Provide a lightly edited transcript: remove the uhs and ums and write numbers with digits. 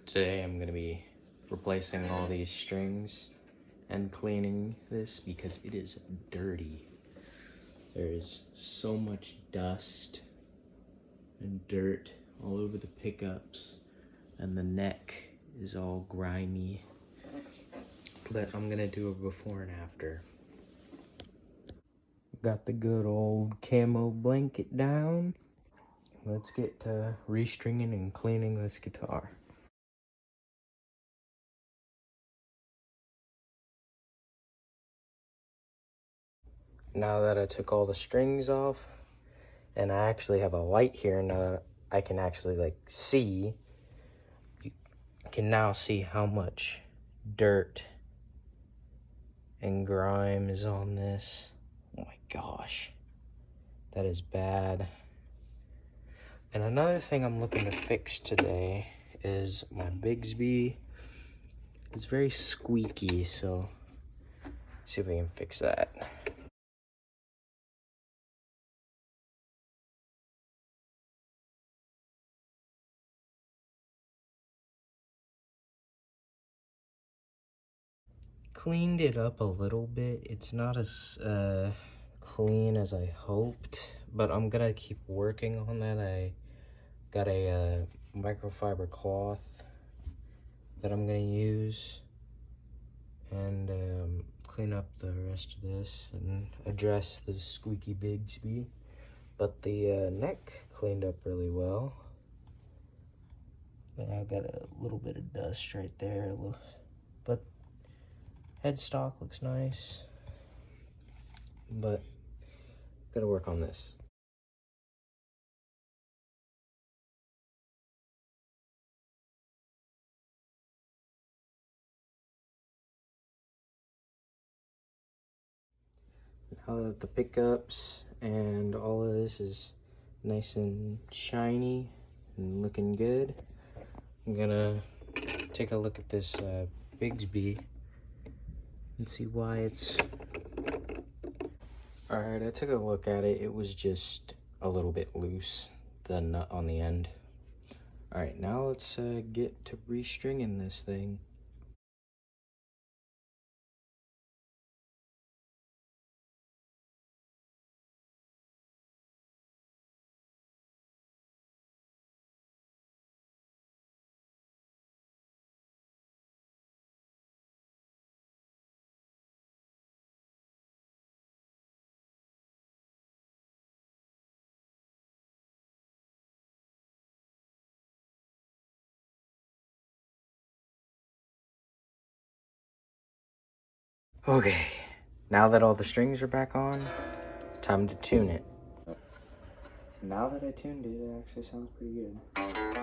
Today I'm going to be replacing all these strings and cleaning this because it is dirty. There's so much dust and dirt all over the pickups, and the neck is all grimy. But I'm going to do a before and after. Got the good old camo blanket down. Let's get to restringing and cleaning this guitar. Now that I took all the strings off, and I actually have a light here, and I can actually see, you can now see how much dirt and grime is on this. Oh my gosh, that is bad. And another thing I'm looking to fix today is my Bigsby. It's very squeaky, so see if we can fix that. Cleaned it up a little bit. It's not as clean as I hoped, but I'm gonna keep working on that. I got a microfiber cloth that I'm gonna use and clean up the rest of this and address the squeaky Bigsby. But the neck cleaned up really well. And I've got a little bit of dust right there, but headstock looks nice. But gotta work on this. Now that the pickups and all of this is nice and shiny and looking good, I'm gonna take a look at this Bigsby and see why it's... Alright, I took a look at it. It was just a little bit loose, the nut on the end. Alright, now let's get to restringing this thing. Okay, now that all the strings are back on, time to tune it. Now that I tuned it, it actually sounds pretty good.